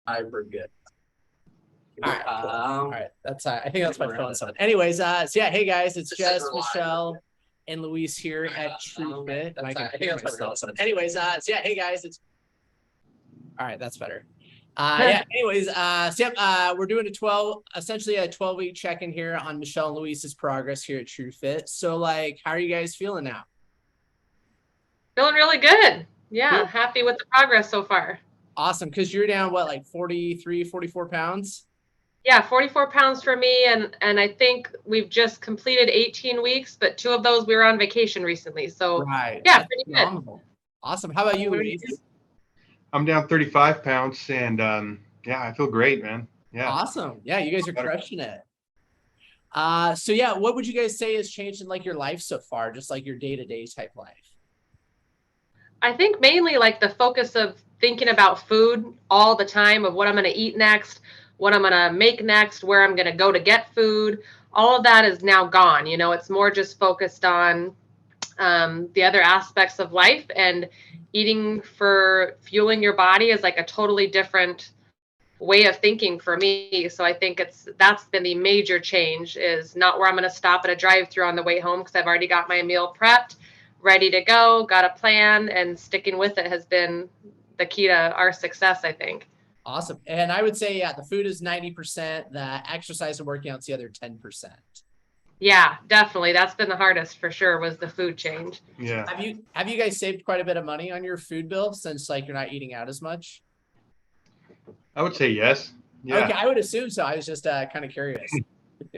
We're good. All right. All right. That's I think that's my phone sound. Anyways, so yeah, hey guys, it's Jess, Michelle, and Luis here at TrueFit. I think that's my phone sound. Anyways, so yeah, hey guys, it's all right. That's better. Yeah. Anyways, so yeah, we're doing essentially a 12-week check-in here on Michelle and Luis's progress here at TrueFit. So, like, how are you guys feeling now? Feeling really good. Yeah, Good. happy with the progress so far. Awesome, because you're down, what, like 43, 44 pounds? Yeah, 44 pounds for me, and I think we've just completed 18 weeks, but 2 of those we were on vacation recently. So, right. Yeah, That's pretty phenomenal. Good. Awesome. How about you, Luis? I'm down 35 pounds, and yeah, I feel great, man. Yeah. Awesome. Yeah, you guys are crushing it. So yeah, what would you guys say has changed in like your life so far, just like your day-to-day type life? I think mainly like the focus of thinking about food all the time, of what I'm going to eat next, what I'm going to make next, where I'm going to go to get food. All of that is now gone. You know, it's more just focused on the other aspects of life, and eating for fueling your body is like a totally different way of thinking for me. So I think that's been the major change, is not where I'm going to stop at a drive-through on the way home because I've already got my meal prepped, ready to go, got a plan, and sticking with it has been the key to our success, I think. Awesome. And I would say, yeah, the food is 90%, the exercise and working out's the other 10%. Yeah, definitely. That's been the hardest for sure, was the food change. Yeah. Have you guys saved quite a bit of money on your food bill since like you're not eating out as much? I would say yes. Yeah. Okay, I would assume so. I was just kind of curious.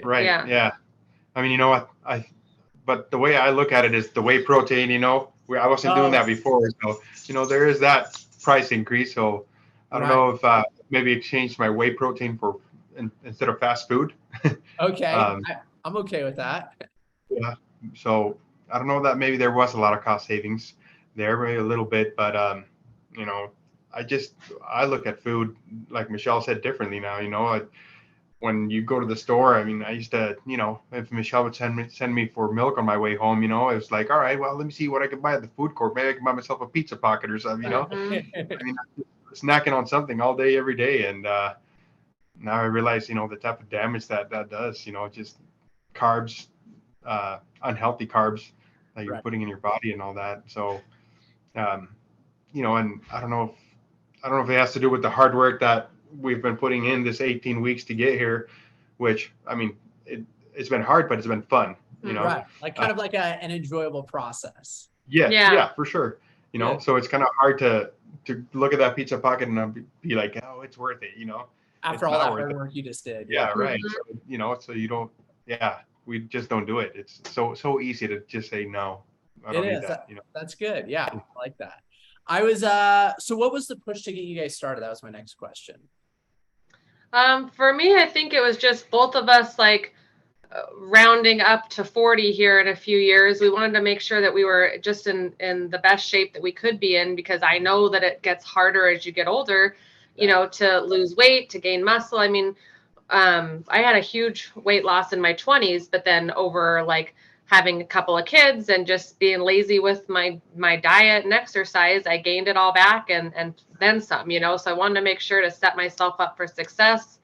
Right. Yeah. Yeah. I mean, you know what? But the way I look at it is the whey protein, you know, I wasn't doing that before. So, you know, there is that price increase. So I don't know if maybe exchange my whey protein for instead of fast food. Okay. I'm okay with that. Yeah. So I don't know that maybe there was a lot of cost savings there, maybe a little bit, but you know, I look at food, like Michelle said, differently now. You know, when you go to the store, I mean, I used to, you know, if Michelle would send me for milk on my way home, you know, it was like, all right, well, let me see what I can buy at the food court. Maybe I can buy myself a pizza pocket or something, you know. Mm-hmm. I mean, snacking on something all day, every day, and now I realize, you know, the type of damage that does. You know, just carbs, unhealthy carbs that you're putting in your body and all that. So, you know, and I don't know if it has to do with the hard work that we've been putting in this 18 weeks to get here, which, I mean, it's been hard, but it's been fun, you know. Right, like kind of like an enjoyable process. Yeah, for sure. You know, so it's kind of hard to look at that pizza pocket and be like, oh, it's worth it, you know. After all that hard work you just did. Yeah, right. So, you know, so you don't. Yeah, we just don't do it. It's so easy to just say no. I don't need that. You know, that's good. Yeah, I like that. I was so what was the push to get you guys started? That was my next question. For me, I think it was just both of us like rounding up to 40 here in a few years. We wanted to make sure that we were just in the best shape that we could be in, because I know that it gets harder as you get older, you know, to lose weight, to gain muscle. I mean, I had a huge weight loss in my 20s, but then over like having a couple of kids and just being lazy with my diet and exercise, I gained it all back and then some, you know. So I wanted to make sure to set myself up for success,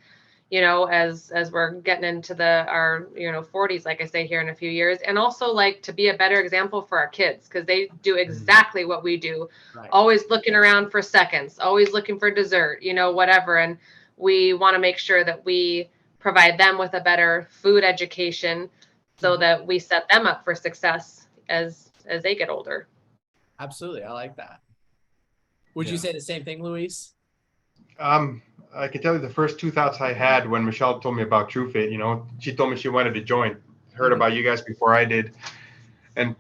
you know, as we're getting into our, you know, 40s, like I say, here in a few years. And also like to be a better example for our kids, because they do exactly what we do. Always looking around for seconds, always looking for dessert, you know, whatever. And we want to make sure that we provide them with a better food education so that we set them up for success as they get older. Absolutely. I like that. Would you say the same thing, Luis? I can tell you the first 2 thoughts I had when Michelle told me about TrueFit. You know, she told me she wanted to join. Heard about you guys before I did, and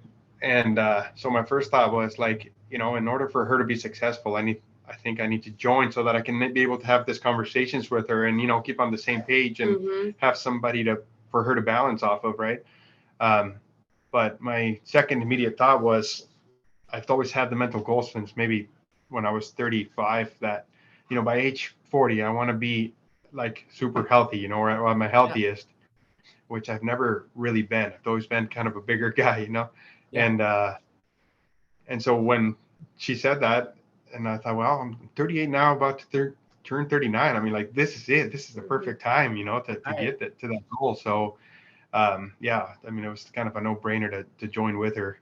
so my first thought was like, you know, in order for her to be successful, I think I need to join so that I can be able to have these conversations with her and, you know, keep on the same page and have somebody for her to balance off of, right? But my second immediate thought was, I've always had the mental goal since maybe when I was 35 that, you know, by age 40, I want to be like super healthy, you know, or I'm my healthiest, which I've never really been. I've always been kind of a bigger guy, you know, and so when she said that, and I thought, well, I'm 38 now, about to turned 39. I mean, like, this is it. This is the perfect time, you know, to get to that goal. So, yeah, I mean, it was kind of a no-brainer to join with her.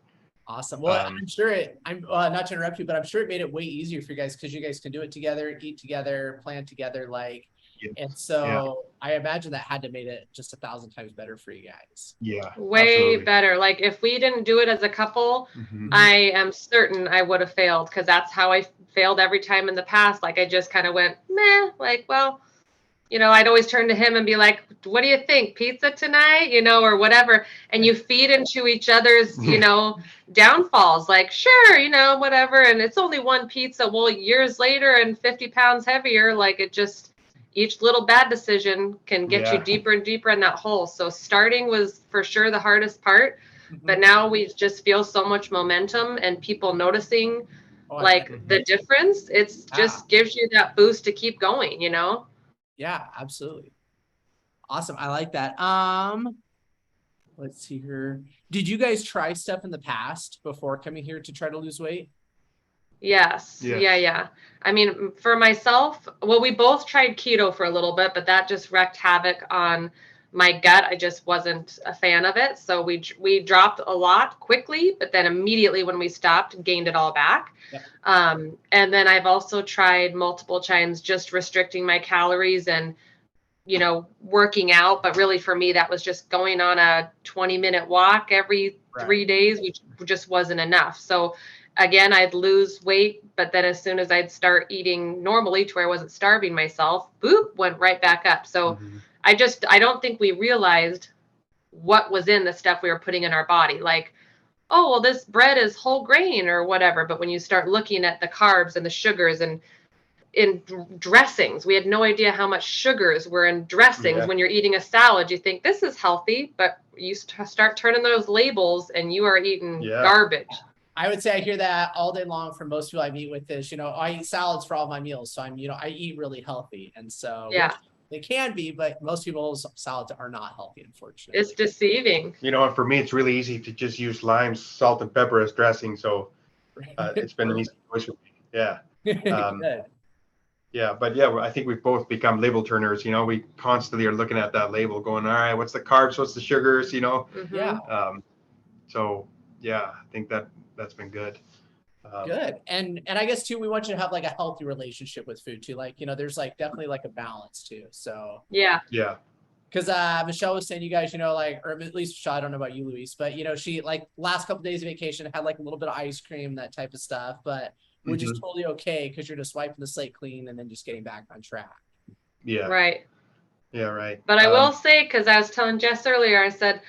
Awesome. Well, I'm sure I'm not to interrupt you, but I'm sure it made it way easier for you guys because you guys can do it together, eat together, plan together, like, and so I imagine that had to made it just 1,000 times better for you guys. Yeah, way absolutely. better. Like if we didn't do it as a couple, I am certain I would have failed, because that's how I failed every time in the past. Like I just kind of went meh, like, well, you know, I'd always turn to him and be like, what do you think? Pizza tonight? You know, or whatever. And you feed into each other's, you know, downfalls. Like, sure, you know, whatever. And it's only one pizza. Well, years later and 50 pounds heavier, like it just, each little bad decision can get you deeper and deeper in that hole. So starting was for sure the hardest part. But now we just feel so much momentum and people noticing like the difference. It's just gives you that boost to keep going, you know? Yeah, absolutely. Awesome. I like that. Let's see here. Did you guys try stuff in the past before coming here to try to lose weight? Yes. Yeah. I mean, for myself, well, we both tried keto for a little bit, but that just wreaked havoc on my gut. I just wasn't a fan of it. So we dropped a lot quickly, but then immediately when we stopped, gained it all back. Yep. And then I've also tried multiple times just restricting my calories and, you know, working out. But really for me, that was just going on a 20-minute walk every 3 days, which just wasn't enough. So again, I'd lose weight, but then as soon as I'd start eating normally to where I wasn't starving myself, boop, went right back up. So I don't think we realized what was in the stuff we were putting in our body. Like, oh, well, this bread is whole grain or whatever. But when you start looking at the carbs and the sugars and in dressings, we had no idea how much sugars were in dressings. When you're eating a salad, you think this is healthy, but you start turning those labels and you are eating garbage. I would say I hear that all day long from most people I meet with is, you know, I eat salads for all my meals. So I'm, you know, I eat really healthy. And so they can be, but most people's salads are not healthy, unfortunately. It's deceiving. You know, and for me, it's really easy to just use lime, salt, and pepper as dressing. So it's been an easy choice for me. Yeah. Yeah, but yeah, I think we've both become label turners. You know, we constantly are looking at that label going, all right, what's the carbs? What's the sugars? You know? So yeah, I think that's been good. Good. And I guess too, we want you to have like a healthy relationship with food too. Like, you know, there's like definitely like a balance too. So yeah. Because Michelle was saying, you guys, you know, like, or at least Michelle, I don't know about you, Luis, but you know, she like last couple of days of vacation had like a little bit of ice cream, that type of stuff, but which is totally okay because you're just wiping the slate clean and then just getting back on track. Yeah. Right. Yeah. Right. But I will say, because I was telling Jess earlier, I said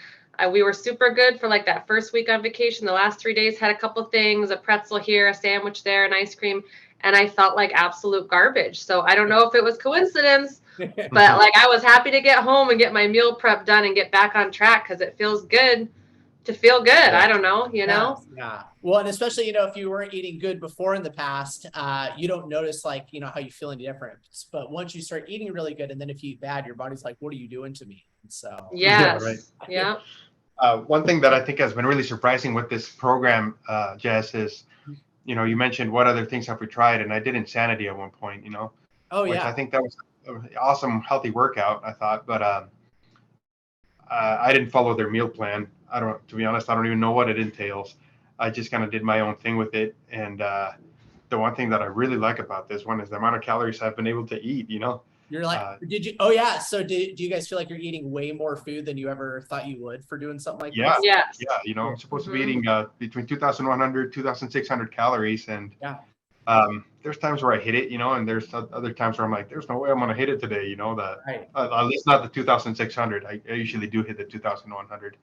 we were super good for like that first week on vacation. The last 3 days had a couple of things, a pretzel here, a sandwich there, an ice cream, and I felt like absolute garbage. So I don't know if it was coincidence, but like I was happy to get home and get my meal prep done and get back on track because it feels good to feel good. I don't know, you know? Yeah. Well, and especially, you know, if you weren't eating good before in the past, you don't notice like, you know, how you feel any different. But once you start eating really good, and then if you eat bad, your body's like, what are you doing to me? And so one thing that I think has been really surprising with this program, Jess, is, you know, you mentioned what other things have we tried, and I did Insanity at one point, you know, which I think that was an awesome, healthy workout, I thought, but I didn't follow their meal plan. To be honest, I don't even know what it entails. I just kind of did my own thing with it. And the one thing that I really like about this one is the amount of calories I've been able to eat, you know? You're like, did you, so do you guys feel like you're eating way more food than you ever thought you would for doing something like this? Yeah. You know, I'm supposed to be eating between 2,100, 2,600 calories. And there's times where I hit it, you know, and there's other times where I'm like, there's no way I'm going to hit it today, you know, at least not the 2,600. I usually do hit the 2,100.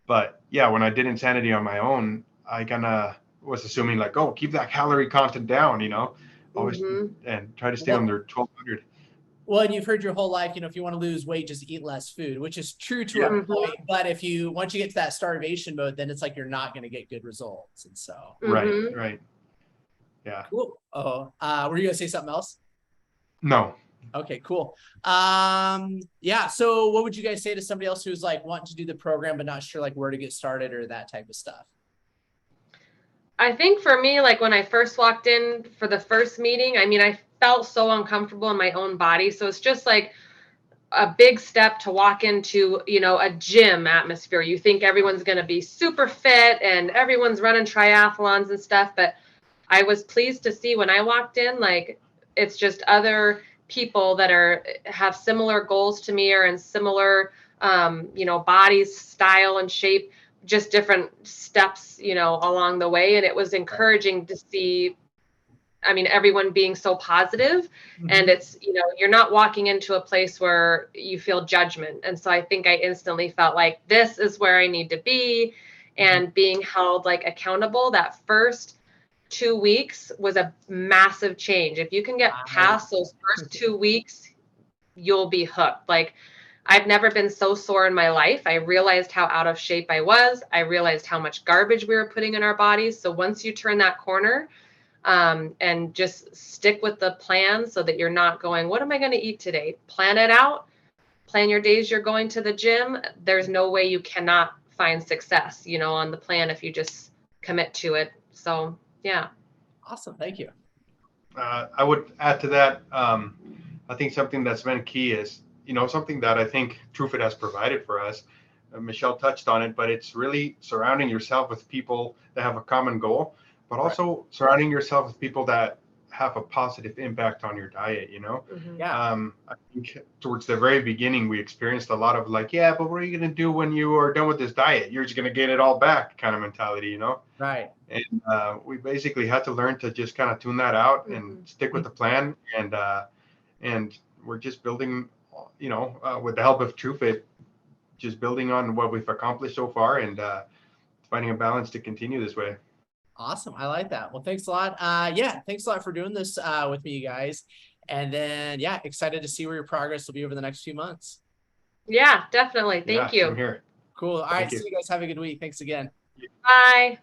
But yeah, when I did Insanity on my own, I kind of was assuming like, oh, keep that calorie content down, you know, always and try to stay under 1,200. Well, and you've heard your whole life, you know, if you want to lose weight, just eat less food, which is true to a point. But once you get to that starvation mode, then it's like you're not going to get good results. And so right. Yeah. Cool. Were you going to say something else? No. Okay, cool. Yeah. So what would you guys say to somebody else who's like wanting to do the program, but not sure like where to get started or that type of stuff? I think for me, like when I first walked in for the first meeting, I mean, I felt so uncomfortable in my own body. So it's just like a big step to walk into, you know, a gym atmosphere. You think everyone's going to be super fit and everyone's running triathlons and stuff. But I was pleased to see when I walked in, like, it's just other people that have similar goals to me or in similar, you know, bodies, style and shape, just different steps, you know, along the way. And it was encouraging to see, I mean, everyone being so positive. And it's, you know, you're not walking into a place where you feel judgment. And so I think I instantly felt like this is where I need to be, and being held like accountable. That first 2 weeks was a massive change. If you can get past those first 2 weeks, you'll be hooked. Like, I've never been so sore in my life. I realized how out of shape I was. I realized how much garbage we were putting in our bodies. So once you turn that corner, and just stick with the plan so that you're not going, what am I going to eat today? Plan it out. Plan your days you're going to the gym. There's no way you cannot find success, you know, on the plan if you just commit to it. So, yeah. Awesome. Thank you. I would add to that. I think something that's been key is, you know, something that I think TrueFit has provided for us. Michelle touched on it, but it's really surrounding yourself with people that have a common goal, but also surrounding yourself with people that have a positive impact on your diet, you know? Yeah. I think towards the very beginning, we experienced a lot of like, yeah, but what are you going to do when you are done with this diet? You're just going to get it all back kind of mentality, you know? Right. And we basically had to learn to just kind of tune that out and stick with the plan. And we're just building, you know, with the help of TrueFit, just building on what we've accomplished so far and finding a balance to continue this way. Awesome. I like that. Well, thanks a lot. Yeah, thanks a lot for doing this with me, you guys. And then, yeah, excited to see where your progress will be over the next few months. Yeah, definitely. Thank you. Same here. Cool. All right. See you guys. Have a good week. Thanks again. Bye.